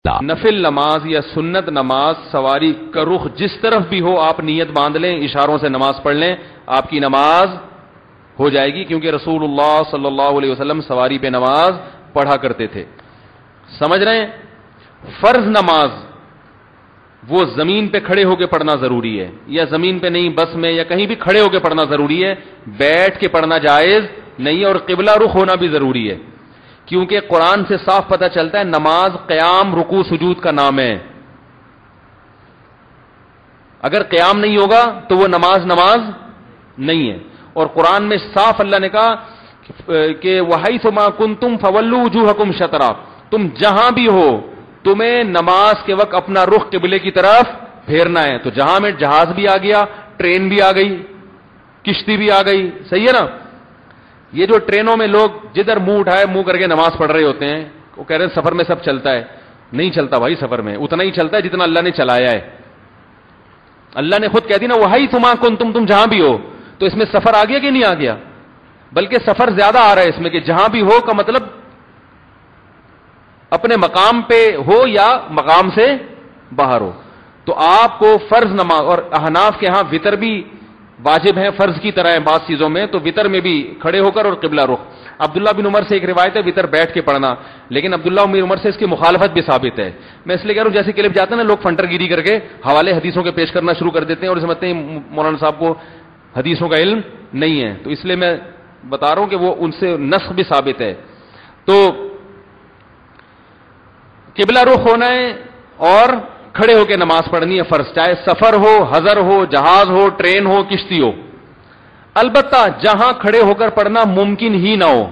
نفل نماز یا سنت نماز سواری کا رخ جس طرف بھی ہو آپ نیت باندھ لیں، اشاروں سے نماز پڑھ لیں، آپ کی نماز ہو جائے گی، کیونکہ رسول اللہ صلی اللہ علیہ وسلم سواری پہ نماز پڑھا کرتے تھے. سمجھ رہے ہیں؟ فرض نماز وہ زمین پہ کھڑے ہو کے پڑھنا ضروری ہے، یا زمین پہ نہیں بس میں یا کہیں بھی کھڑے ہو کے پڑھنا ضروری ہے، بیٹھ کے پڑھنا جائز نہیں ہے، اور قبلہ رخ ہونا بھی ضروری ہے، کیونکہ قرآن سے صاف پتہ چلتا ہے نماز قیام رکوع سجود کا نام ہے. اگر قیام نہیں ہوگا تو وہ نماز نہیں ہے. اور قرآن میں صاف اللہ نے کہا کہ وَحَيْثُ مَا كُنْتُمْ فَوَلُّوا وُجُوهَكُمْ شَطْرَهُ، تم جہاں بھی ہو تمہیں نماز کے وقت اپنا رخ قبلے کی طرف پھیرنا ہے. تو جہاں میں جہاز بھی آ گیا، ٹرین بھی آ گئی، کشتی بھی آ گئی، صحیح ہے نا. یہ جو ٹرینوں میں لوگ جدھر منہ اٹھائے منہ کر کے نماز پڑھ رہے ہوتے ہیں، وہ کہہ رہے ہیں سفر میں سب چلتا ہے. نہیں چلتا بھائی، سفر میں اتنا ہی چلتا ہے جتنا اللہ نے چلایا ہے. اللہ نے خود کہہ دی نا وَحَيْثُ مَا كُنْتُمْ، تم جہاں بھی ہو. تو اس میں سفر آ گیا کہ نہیں آ گیا؟ بلکہ سفر زیادہ آ رہا ہے اس میں، کہ جہاں بھی ہو کا مطلب اپنے مقام پہ ہو یا مقام سے باہر ہو. تو آپ کو فرض نماز، اور احناف کے ہاں وتر بھی واجب ہے، فرض کی طرح ہے بعض چیزوں میں، تو وتر میں بھی کھڑے ہو کر اور قبلہ رخ. عبداللہ بن عمر سے ایک روایت ہے وتر بیٹھ کے پڑھنا، لیکن عبداللہ بن عمر سے اس کی مخالفت بھی ثابت ہے. میں اس لیے کہہ رہا ہوں جیسے کلپ جاتے ہیں نا لوگ فنٹر گیری کر کے حوالے حدیثوں کے پیش کرنا شروع کر دیتے ہیں اور سمجھتے ہیں مولانا صاحب کو حدیثوں کا علم نہیں ہے، تو اس لیے میں بتا رہا ہوں کہ وہ ان سے نسخ بھی ثابت ہے. تو قبلہ رخ ہونا ہے اور کھڑے ہو کے نماز پڑھنی ہے فرض، چاہے سفر ہو، حضر ہو، جہاز ہو، ٹرین ہو، کشتی ہو. البتہ جہاں کھڑے ہو کر پڑھنا ممکن ہی نہ ہو.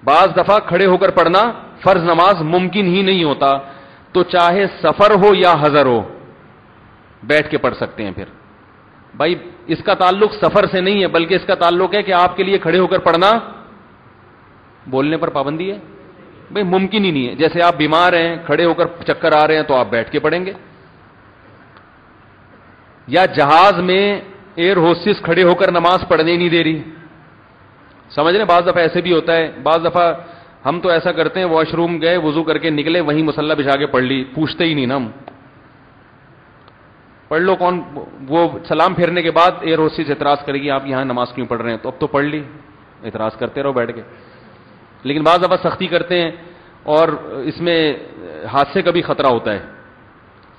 بعض دفعہ کھڑے ہو کر پڑھنا فرض نماز ممکن ہی نہیں ہوتا، تو چاہے سفر ہو یا حضر ہو بیٹھ کے پڑھ سکتے ہیں. پھر بھائی اس کا تعلق سفر سے نہیں ہے، بلکہ اس کا تعلق ہے کہ آپ کے لیے کھڑے ہو کر پڑھنا بولنے پر پابندی ہے. بھائی ممکن ہی نہیں ہے. جیسے آپ بیمار ہیں، کھڑے ہو کر چکر آ رہے ہیں تو آپ بیٹھ کے پڑھیں گے. یا جہاز میں ایئر ہوسٹس کھڑے ہو کر نماز پڑھنے نہیں دے رہی، سمجھ رہے ہیں؟ بعض دفعہ ایسے بھی ہوتا ہے. بعض دفعہ ہم تو ایسا کرتے ہیں واش روم گئے، وضو کر کے نکلے، وہیں مصلی بچھا کے پڑھ لی، پوچھتے ہی نہیں نا ہم. پڑھ لو، کون وہ سلام پھیرنے کے بعد ایئر ہوسٹس اعتراض کرے گی آپ یہاں نماز کیوں پڑھ رہے ہیں، تو اب تو پڑھ لی، اعتراض کرتے رہو بیٹھ کے. لیکن بعض دفعہ سختی کرتے ہیں اور اس میں حادثے کا بھی خطرہ ہوتا ہے.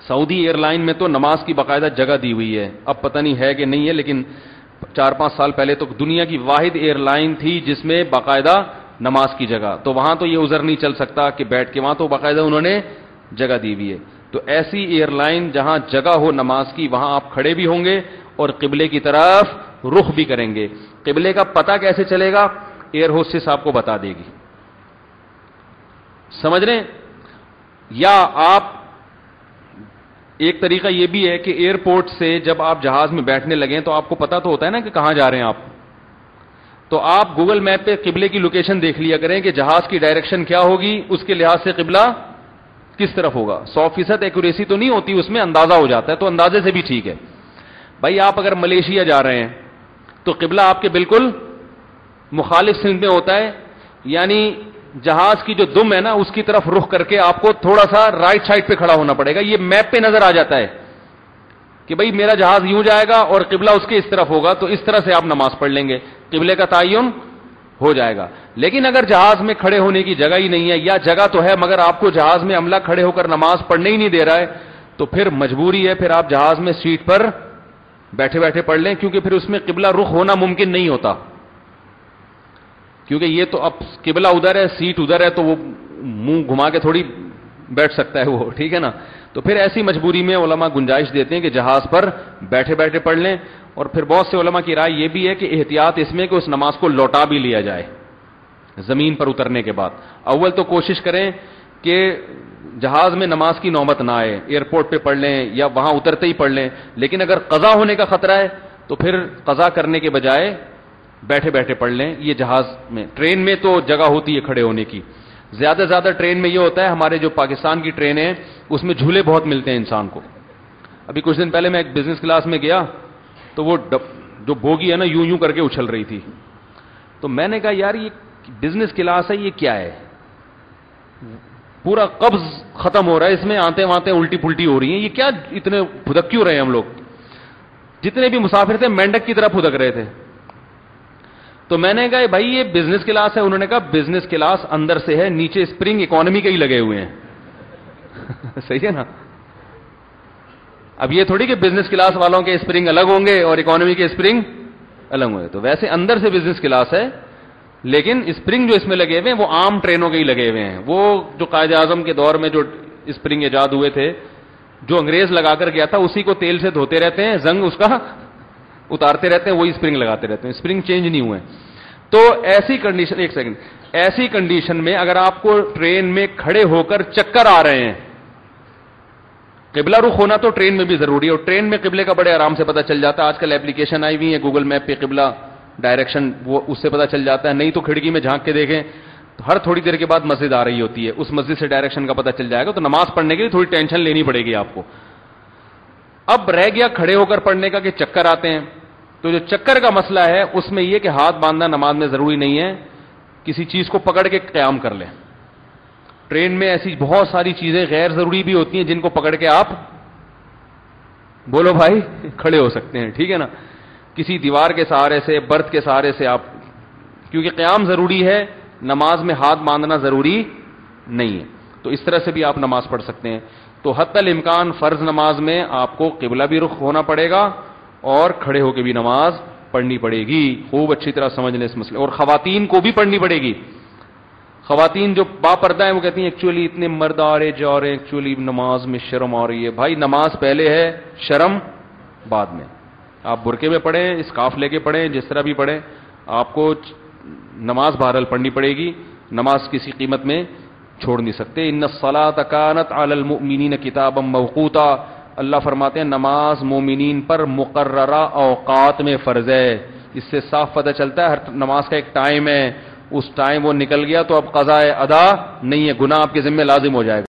سعودی ایئر لائن میں تو نماز کی باقاعدہ جگہ دی ہوئی ہے، اب پتہ نہیں ہے کہ نہیں ہے، لیکن 4-5 سال پہلے تو دنیا کی واحد ایئر لائن تھی جس میں باقاعدہ نماز کی جگہ. تو وہاں تو یہ عذر نہیں چل سکتا کہ بیٹھ کے، وہاں تو باقاعدہ انہوں نے جگہ دی ہوئی ہے. تو ایسی ایئر لائن جہاں جگہ ہو نماز کی وہاں آپ کھڑے بھی ہوں گے اور قبلے کی طرف رخ بھی کریں گے. قبلے کا پتہ کیسے چلے گا؟ ایئر ہوسٹس آپ کو بتا دے گی. سمجھ رہے ہیں؟ یا آپ ایک طریقہ یہ بھی ہے کہ ایئرپورٹ سے جب آپ جہاز میں بیٹھنے لگیں تو آپ کو پتا تو ہوتا ہے نا کہ کہاں جا رہے ہیں آپ، تو آپ گوگل میپ پہ قبلے کی لوکیشن دیکھ لیا کریں کہ جہاز کی ڈائریکشن کیا ہوگی، اس کے لحاظ سے قبلہ کس طرف ہوگا. 100% ایکوریسی تو نہیں ہوتی اس میں، اندازہ ہو جاتا ہے، تو اندازے سے بھی ٹھیک ہے. بھائی آپ اگر ملیشیا جا رہے ہیں تو قبلہ آپ کے بالکل مخالف سمت میں ہوتا ہے، یعنی جہاز کی جو دم ہے نا اس کی طرف رخ کر کے آپ کو تھوڑا سا رائٹ سائڈ پہ کھڑا ہونا پڑے گا. یہ میپ پہ نظر آ جاتا ہے کہ بھئی میرا جہاز یوں جائے گا اور قبلہ اس کے اس طرف ہوگا، تو اس طرح سے آپ نماز پڑھ لیں گے، قبلے کا تعین ہو جائے گا. لیکن اگر جہاز میں کھڑے ہونے کی جگہ ہی نہیں ہے، یا جگہ تو ہے مگر آپ کو جہاز میں عملہ کھڑے ہو کر نماز پڑھنے ہی نہیں دے رہا ہے، تو پھر مجبوری ہے، پھر آپ جہاز میں سیٹ پر بیٹھے بیٹھے پڑھ لیں، کیونکہ پھر اس میں قبلہ رخ ہونا ممکن نہیں ہوتا. کیونکہ یہ تو اب قبلہ ادھر ہے، سیٹ ادھر ہے، تو وہ منہ گھما کے تھوڑی بیٹھ سکتا ہے وہ، ٹھیک ہے نا. تو پھر ایسی مجبوری میں علماء گنجائش دیتے ہیں کہ جہاز پر بیٹھے بیٹھے پڑھ لیں. اور پھر بہت سے علماء کی رائے یہ بھی ہے کہ احتیاط اس میں کہ اس نماز کو لوٹا بھی لیا جائے زمین پر اترنے کے بعد. اول تو کوشش کریں کہ جہاز میں نماز کی نوبت نہ آئے، ایئرپورٹ پہ پڑھ لیں یا وہاں اترتے ہی پڑھ لیں. لیکن اگر قضا ہونے کا خطرہ ہے تو پھر قضا کرنے کے بجائے بیٹھے بیٹھے پڑھ لیں. یہ جہاز میں، ٹرین میں تو جگہ ہوتی ہے کھڑے ہونے کی. زیادہ سے زیادہ ٹرین میں یہ ہوتا ہے، ہمارے جو پاکستان کی ٹرین ہیں اس میں جھولے بہت ملتے ہیں انسان کو. ابھی کچھ دن پہلے میں ایک بزنس کلاس میں گیا تو وہ جو بوگی ہے نا یوں یوں کر کے اچھل رہی تھی. تو میں نے کہا یار یہ بزنس کلاس ہے، یہ کیا ہے؟ پورا قبض ختم ہو رہا ہے اس میں, آنتے وانتے الٹی پلٹی ہو رہی ہیں, یہ کیا اتنے پھدک کیوں رہے ہیں ہم لوگ؟ جتنے بھی مسافر تھے مینڈک کی طرح پھدک رہے تھے. تو میں نے کہا بھائی یہ بزنس کلاس ہے. انہوں نے کہا بزنس کلاس اندر سے ہے, نیچے اسپرنگ اکانومی کے ہی لگے ہوئے ہیں. صحیح ہے نا؟ اب یہ تھوڑی کہ بزنس کلاس والوں کے اسپرنگ الگ ہوں گے اور اکانومی کے اسپرنگ الگ ہوں گے. تو ویسے اندر سے بزنس کلاس ہے, لیکن اسپرنگ جو اس میں لگے ہوئے ہیں وہ عام ٹرینوں کے ہی لگے ہوئے ہیں. وہ جو قائد اعظم کے دور میں جو اسپرنگ ایجاد ہوئے تھے, جو انگریز لگا کر گیا تھا, اسی کو تیل سے دھوتے رہتے ہیں, زنگ اس کا اتارتے رہتے ہیں, وہی اسپرنگ لگاتے رہتے ہیں, اسپرنگ چینج نہیں ہوئے. تو ایسی کنڈیشن, ایک سیکنڈ, ایسی کنڈیشن میں اگر آپ کو ٹرین میں کھڑے ہو کر چکر آ رہے ہیں, قبلہ رخ ہونا تو ٹرین میں بھی ضروری ہے, اور ٹرین میں قبلے کا بڑے آرام سے پتہ چل جاتا ہے. آج کل اپلیکیشن آئی ہوئی ہے گوگل میپ پہ, قبلہ ڈائریکشن, وہ اس سے پتہ چل جاتا ہے. نہیں تو کھڑکی میں جھانک کے دیکھیں تو ہر تھوڑی دیر کے بعد مسجد آ رہی ہوتی ہے, اس مسجد سے ڈائریکشن کا پتہ چل جائے گا. تو نماز پڑھنے کے لیے تھوڑی ٹینشن لینی پڑے گی آپ کو. اب رہ گیا کھڑے ہو کر پڑھنے کا کہ چکر آتے ہیں. تو جو چکر کا مسئلہ ہے اس میں یہ کہ ہاتھ باندھنا نماز میں ضروری نہیں ہے, کسی چیز کو پکڑ کے قیام کر لیں. ٹرین میں ایسی بہت ساری چیزیں غیر ضروری بھی ہوتی ہیں جن کو پکڑ کے آپ بولو بھائی کھڑے ہو سکتے ہیں. ٹھیک ہے نا؟ کسی دیوار کے سہارے سے, برتھ کے سہارے سے آپ, کیونکہ قیام ضروری ہے, نماز میں ہاتھ باندھنا ضروری نہیں ہے. تو اس طرح سے بھی آپ نماز پڑھ سکتے ہیں. تو حتی الامکان فرض نماز میں آپ کو قبلہ بھی رخ ہونا پڑے گا اور کھڑے ہو کے بھی نماز پڑھنی پڑے گی. خوب اچھی طرح سمجھ لیں اس مسئلے. اور خواتین کو بھی پڑھنی پڑے گی. خواتین جو با پردہ ہیں وہ کہتی ہیں ایکچولی اتنے مرد آ رہے جا رہے ہیں, ایکچولی نماز میں شرم آ رہی ہے. بھائی نماز پہلے ہے, شرم بعد میں. آپ برقعے میں پڑھیں, اسکارف لے کے پڑھیں, جس طرح بھی پڑھیں, آپ کو نماز بہرحال پڑھنی پڑے گی. نماز کسی قیمت میں چھوڑ نہیں سکتے. ان الصلاۃ کانت علی المؤمنین کتابا موقوتا, اللہ فرماتے ہیں نماز مومنین پر مقررہ اوقات میں فرض ہے. اس سے صاف پتہ چلتا ہے ہر نماز کا ایک ٹائم ہے, اس ٹائم وہ نکل گیا تو اب قضاء ادا نہیں ہے, گناہ آپ کے ذمہ لازم ہو جائے گا.